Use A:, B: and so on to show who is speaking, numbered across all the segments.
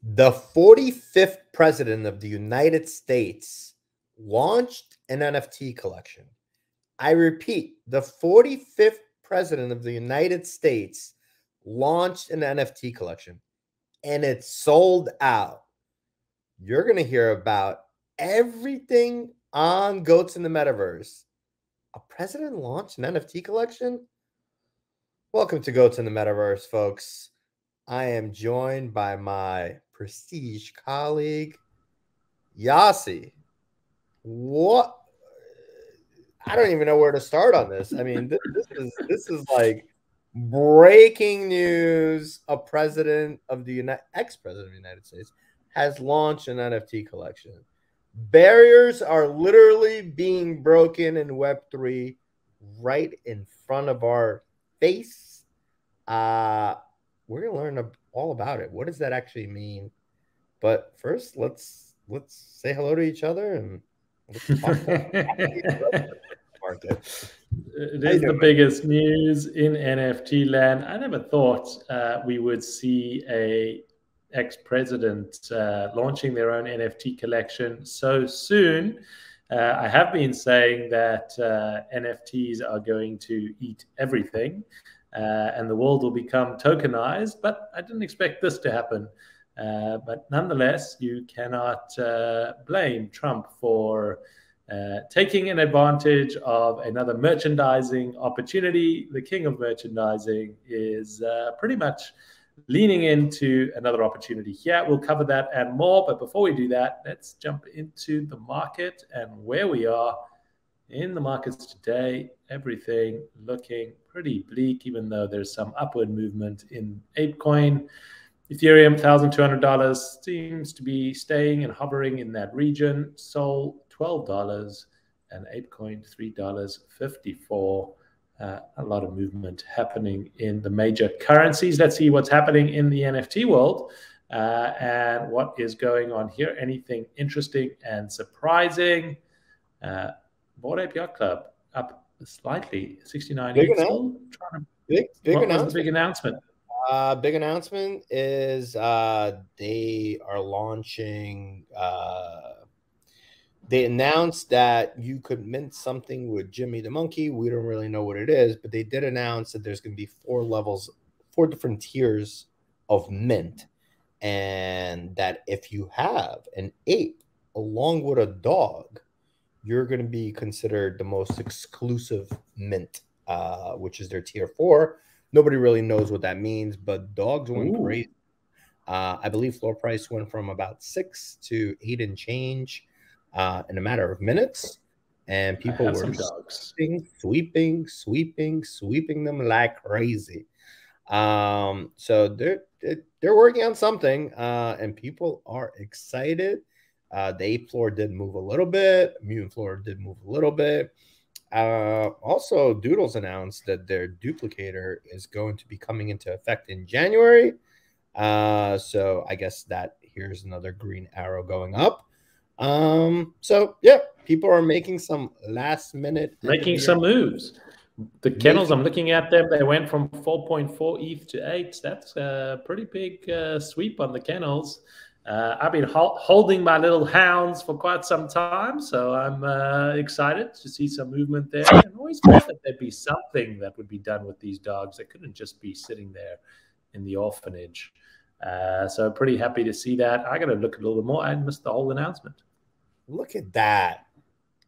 A: The 45th president of the United States launched an NFT collection. I repeat, the 45th president of the United States launched an NFT collection, and it sold out. You're going to hear about everything on Goats in the Metaverse. A president launched an NFT collection? Welcome to Goats in the Metaverse, folks. I am joined by my prestige colleague, Yasi. What? I don't even know where to start on this. I mean, this is like breaking news. A president of the ex-president of the United States has launched an NFT collection. Barriers are literally being broken in Web3 right in front of our face. We're gonna learn all about it. What does that actually mean? But first, let's say hello to each other and let's talk about market.
B: It is the biggest news in NFT land. I never thought we would see a ex-president launching their own NFT collection so soon. I have been saying that NFTs are going to eat everything. And the world will become tokenized, but I didn't expect this to happen. But nonetheless, you cannot blame Trump for taking an advantage of another merchandising opportunity. The king of merchandising is pretty much leaning into another opportunity here. We'll cover that and more. But before we do that, let's jump into the market and where we are in the markets today. Everything looking pretty bleak, even though there's some upward movement in ApeCoin. Ethereum, $1,200, seems to be staying and hovering in that region. Sol, $12, and ApeCoin, $3.54. A lot of movement happening in the major currencies. Let's see what's happening in the NFT world and what is going on here. Anything interesting and surprising? Bored Ape Yacht Club up slightly, 69.
A: Big announcement. Big announcement.
B: Big announcement.
A: Big announcement is they are launching. They announced that you could mint something with Jimmy the Monkey. We don't really know what it is, but they did announce that there's going to be 4 levels, 4 different tiers of mint, and that if you have an ape along with a dog, you're going to be considered the most exclusive mint, which is their tier 4. Nobody really knows what that means, but dogs went crazy. I believe floor price went from about 6 to 8 and change in a matter of minutes, and people were sweeping them like crazy. So they're working on something, and people are excited. The ape floor did move a little bit. Mutant floor did move a little bit. Also, Doodles announced that their duplicator is going to be coming into effect in January. So I guess that here's another green arrow going up. So yeah, people are making some last minute,
B: making some moves. The kennels, I'm looking at them, they went from 4.4 ETH to 8. That's a pretty big sweep on the kennels. I've been holding my little hounds for quite some time, so I'm excited to see some movement there. And always thought that there'd be something that would be done with these dogs. They couldn't just be sitting there in the orphanage. So pretty happy to see that. I got to look a little bit more. I missed the whole announcement.
A: Look at that.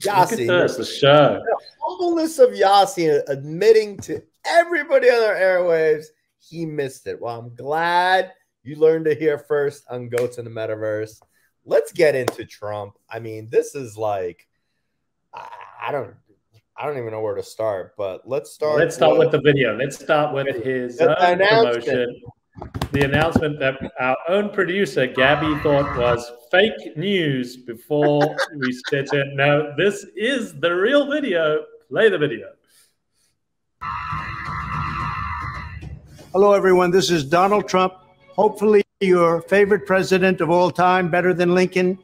A: Yasi,
B: look at this, the show.
A: The humbleness of Yasi admitting to everybody on our airwaves he missed it. Well, I'm glad you learned to hear first on Goats in the Metaverse. Let's get into Trump. I mean, this is like, I don't even know where to start, but let's start.
B: Let's start with the video. Let's start with his own promotion. The announcement that our own producer, Gabby, thought was fake news before we said it. No, this is the real video. Play the video.
C: Hello, everyone. This is Donald Trump. Hopefully your favorite president of all time, better than Lincoln,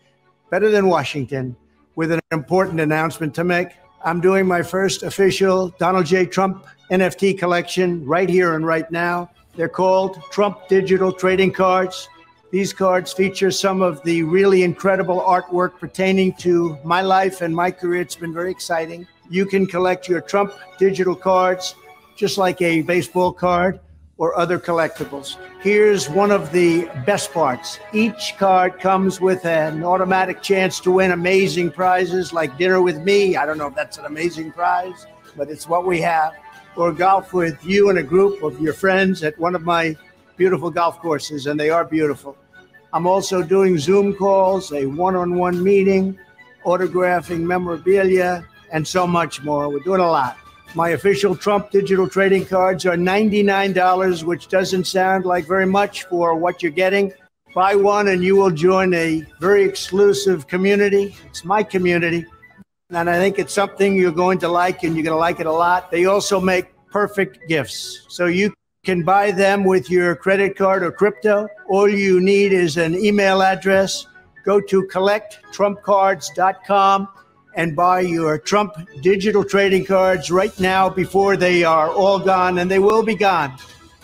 C: better than Washington, with an important announcement to make. I'm doing my first official Donald J. Trump NFT collection right here and right now. They're called Trump Digital Trading Cards. These cards feature some of the really incredible artwork pertaining to my life and my career. It's been very exciting. You can collect your Trump digital cards just like a baseball card or other collectibles. Here's one of the best parts. Each card comes with an automatic chance to win amazing prizes like dinner with me. I don't know if that's an amazing prize, but it's what we have. Or golf with you and a group of your friends at one of my beautiful golf courses, and they are beautiful. I'm also doing Zoom calls, a one-on-one meeting, autographing memorabilia, and so much more. We're doing a lot. My official Trump digital trading cards are $99, which doesn't sound like very much for what you're getting. Buy one and you will join a very exclusive community. It's my community. And I think it's something you're going to like, and you're going to like it a lot. They also make perfect gifts. So you can buy them with your credit card or crypto. All you need is an email address. Go to collecttrumpcards.com and buy your Trump digital trading cards right now before they are all gone, and they will be gone.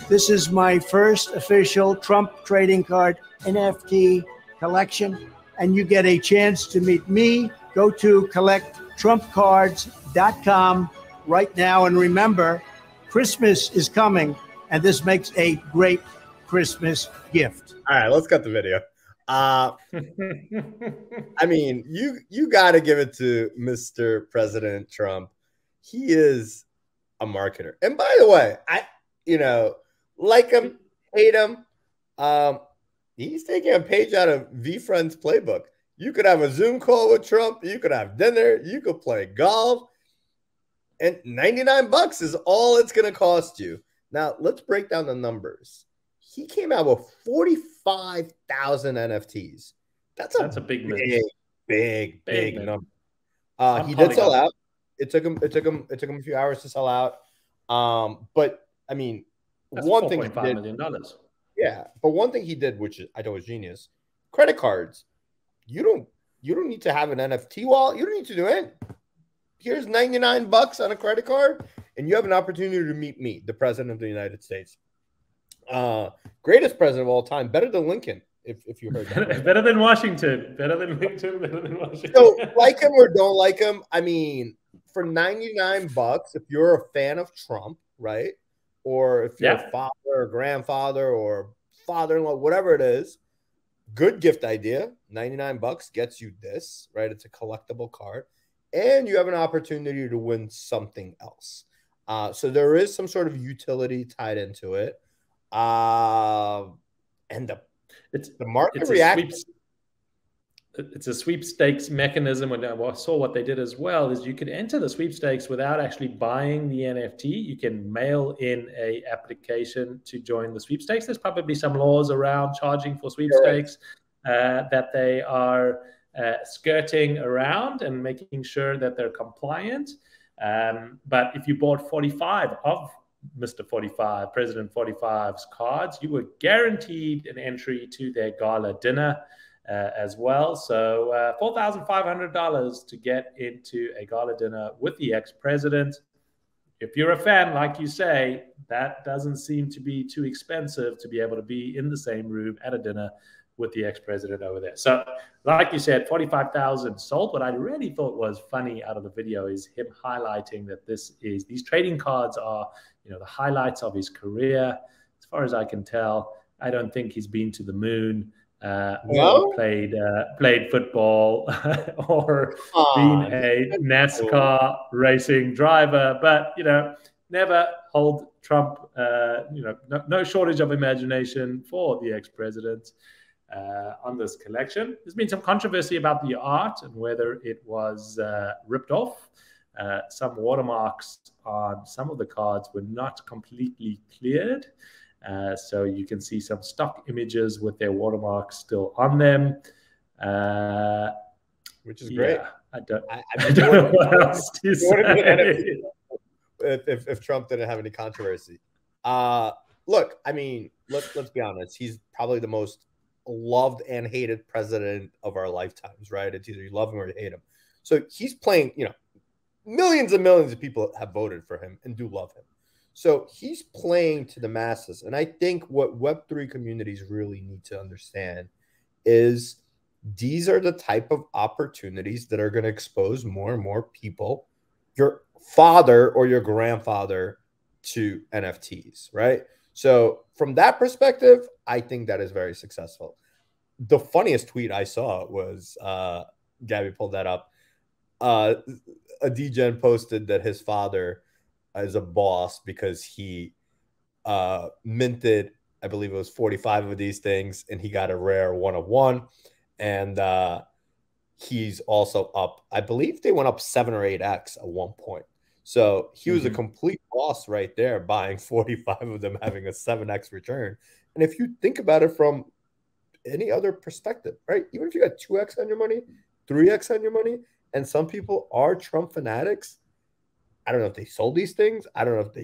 C: This is my first official Trump trading card NFT collection, and you get a chance to meet me. Go to collecttrumpcards.com right now, and remember, Christmas is coming, and this makes a great Christmas gift.
A: All right, let's cut the video. I mean, you got to give it to Mr. President Trump. He is a marketer. And by the way, like him, hate him. He's taking a page out of VFriend's playbook. You could have a Zoom call with Trump. You could have dinner. You could play golf. And $99 is all it's going to cost you. Now, let's break down the numbers. He came out with 45,000 NFTs. That's a big number. He did sell out. It took him a few hours to sell out. But I mean,
B: that's
A: one thing
B: $4.5 million.
A: Yeah, but one thing he did, which I thought was genius, credit cards. You don't need to have an NFT wallet. You don't need to do it. Here's $99 on a credit card, and you have an opportunity to meet me, the President of the United States. Greatest president of all time, better than Lincoln, if you heard that.
B: Better than Washington. Better than Lincoln, better than Washington.
A: So, like him or don't like him, I mean, for $99, if you're a fan of Trump, right? Or if you're a father or grandfather or father-in-law, whatever it is, good gift idea. $99 gets you this, right? It's a collectible card. And you have an opportunity to win something else. So there is some sort of utility tied into it. And the market reaction.
B: It's a sweepstakes mechanism. When I saw what they did as well is you can enter the sweepstakes without actually buying the NFT. You can mail in a application to join the sweepstakes. There's probably some laws around charging for sweepstakes that they are skirting around and making sure that they're compliant. But if you bought 45 of Mr. 45, President 45's cards, you were guaranteed an entry to their gala dinner as well. So $4,500 to get into a gala dinner with the ex-president. If you're a fan, like you say, that doesn't seem to be too expensive to be able to be in the same room at a dinner with the ex-president over there. So like you said, 45,000 sold. What I really thought was funny out of the video is him highlighting that these trading cards are, the highlights of his career. As far as I can tell, I don't think he's been to the moon, played football or been a NASCAR racing driver, but, never hold Trump, no shortage of imagination for the ex-president. On this collection. There's been some controversy about the art and whether it was ripped off. Some watermarks on some of the cards were not completely cleared. So you can see some stock images with their watermarks still on them.
A: Which is great.
B: I don't know what else to say.
A: If Trump didn't have any controversy. Look, I mean, let's be honest. He's probably the most loved and hated president of our lifetimes, right? It's either you love him or you hate him. So he's playing, millions and millions of people have voted for him and do love him. So he's playing to the masses. And I think what Web3 communities really need to understand is these are the type of opportunities that are going to expose more and more people, your father or your grandfather, to NFTs, right? So from that perspective, I think that is very successful. The funniest tweet I saw was Gabby pulled that up. A DGen posted that his father is a boss because he minted, I believe it was 45 of these things, and he got a rare 1 of 1. And he's also up, I believe they went up 7 or 8x at one point. So he was a complete boss right there, buying 45 of them, having a 7x return. And if you think about it from any other perspective, right? Even if you got 2x on your money, 3x on your money, and some people are Trump fanatics, I don't know if they sold these things. I don't know if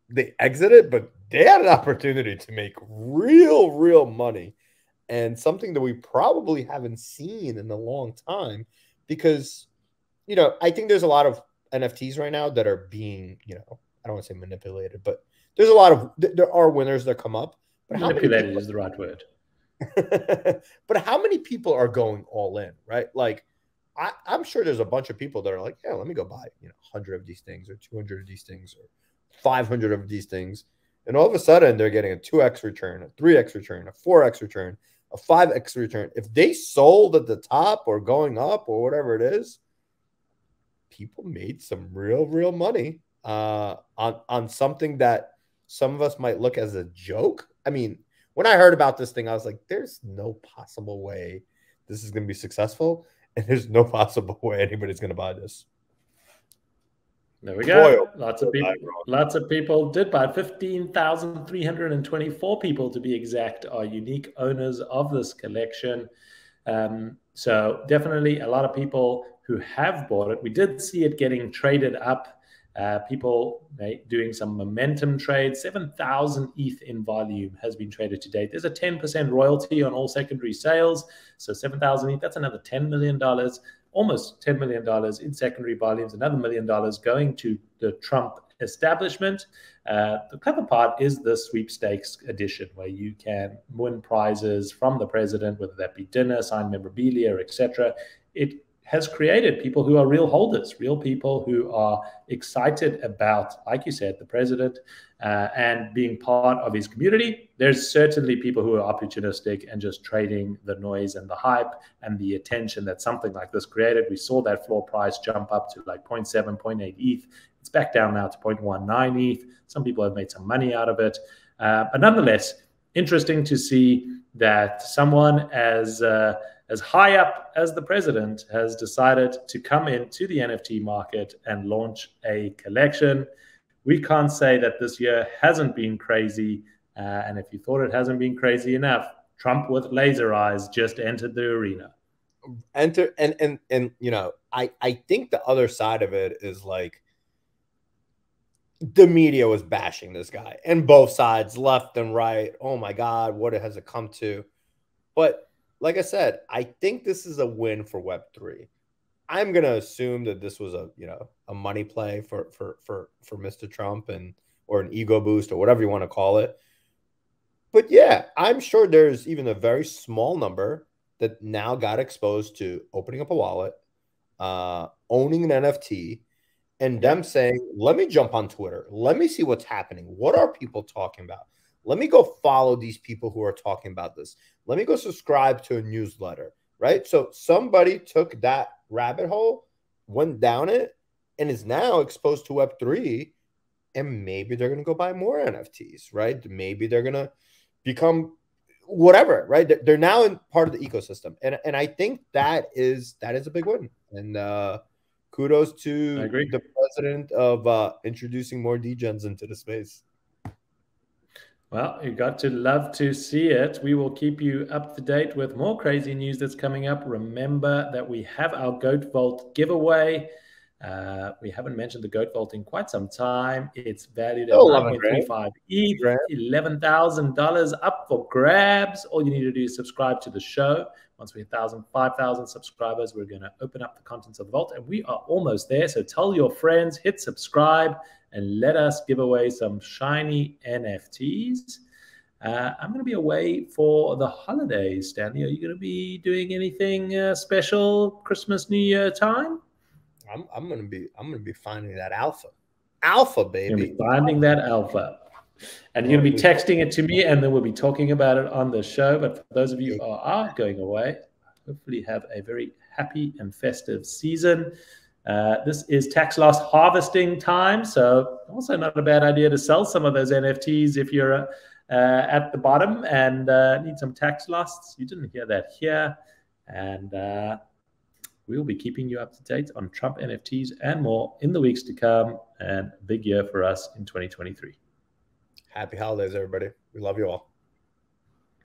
A: they exited, but they had an opportunity to make real money, and something that we probably haven't seen in a long time, because, you know, I think there's a lot of NFTs right now that are being, you know, I don't want to say manipulated, but there are winners that come up. But
B: manipulated is the right word.
A: But how many people are going all in, right? Like, I'm sure there's a bunch of people that are like, yeah, let me go buy, you know, 100 of these things or 200 of these things or 500 of these things. And all of a sudden they're getting a 2x return, a 3x return, a 4x return, a 5x return. If they sold at the top or going up or whatever it is, people made some real money on something that some of us might look as a joke. I mean, when I heard about this thing, I was like, there's no possible way this is going to be successful. And there's no possible way anybody's going to buy this.
B: There we go. Lots of people did buy. 15,324 people, to be exact, are unique owners of this collection. So definitely a lot of people who have bought it. We did see it getting traded up. People doing some momentum trades. 7,000 ETH in volume has been traded to date. There's a 10% royalty on all secondary sales. So 7,000 ETH, that's another $10 million, almost $10 million in secondary volumes, another $1 million going to the Trump establishment. The clever part is the sweepstakes edition, where you can win prizes from the president, whether that be dinner, signed memorabilia, etc. It has created people who are real holders, real people who are excited about, like you said, the president and being part of his community. There's certainly people who are opportunistic and just trading the noise and the hype and the attention that something like this created. We saw that floor price jump up to like 0.7, 0.8 ETH. It's back down now to 0.19 ETH. Some people have made some money out of it. But nonetheless, interesting to see that someone as high up as the president has decided to come into the NFT market and launch a collection. We can't say that this year hasn't been crazy. And if you thought it hasn't been crazy enough, Trump with laser eyes just entered the arena.
A: And you know, I think the other side of it is like the media was bashing this guy, and both sides, left and right. Oh my God, what has it come to? But like I said, I think this is a win for Web3. I'm gonna assume that this was a money play for Mr. Trump, or an ego boost, or whatever you want to call it. But yeah, I'm sure there's even a very small number that now got exposed to opening up a wallet, owning an NFT, and them saying, "Let me jump on Twitter. Let me see what's happening. What are people talking about? Let me go follow these people who are talking about this. Let me go subscribe to a newsletter," right? So somebody took that rabbit hole, went down it, and is now exposed to Web3, and maybe they're going to go buy more NFTs, right? Maybe they're going to become whatever, right? They're now in part of the ecosystem. And I think that is a big win. And kudos to the president of introducing more degens into the space.
B: Well, you got to love to see it. We will keep you up to date with more crazy news that's coming up. Remember that we have our Goat Vault giveaway. We haven't mentioned the Goat Vault in quite some time. It's valued at 9.35 ETH, $11,000 up for grabs. All you need to do is subscribe to the show. Once we hit 5,000 subscribers, we're going to open up the contents of the vault, and we are almost there. So tell your friends, hit subscribe, and let us give away some shiny NFTs. I'm going to be away for the holidays. Stanley, are you going to be doing anything special Christmas, New Year time?
A: I'm going to be finding that alpha, baby.
B: You're going to be finding that alpha. And you're going to be texting it to me, and then we'll be talking about it on the show. But for those of you who are going away, hopefully have a very happy and festive season. This is tax loss harvesting time, so also not a bad idea to sell some of those NFTs if you're at the bottom and need some tax loss. You didn't hear that here. And we'll be keeping you up to date on Trump NFTs and more in the weeks to come. And big year for us in 2023.
A: Happy holidays, everybody. We love you all.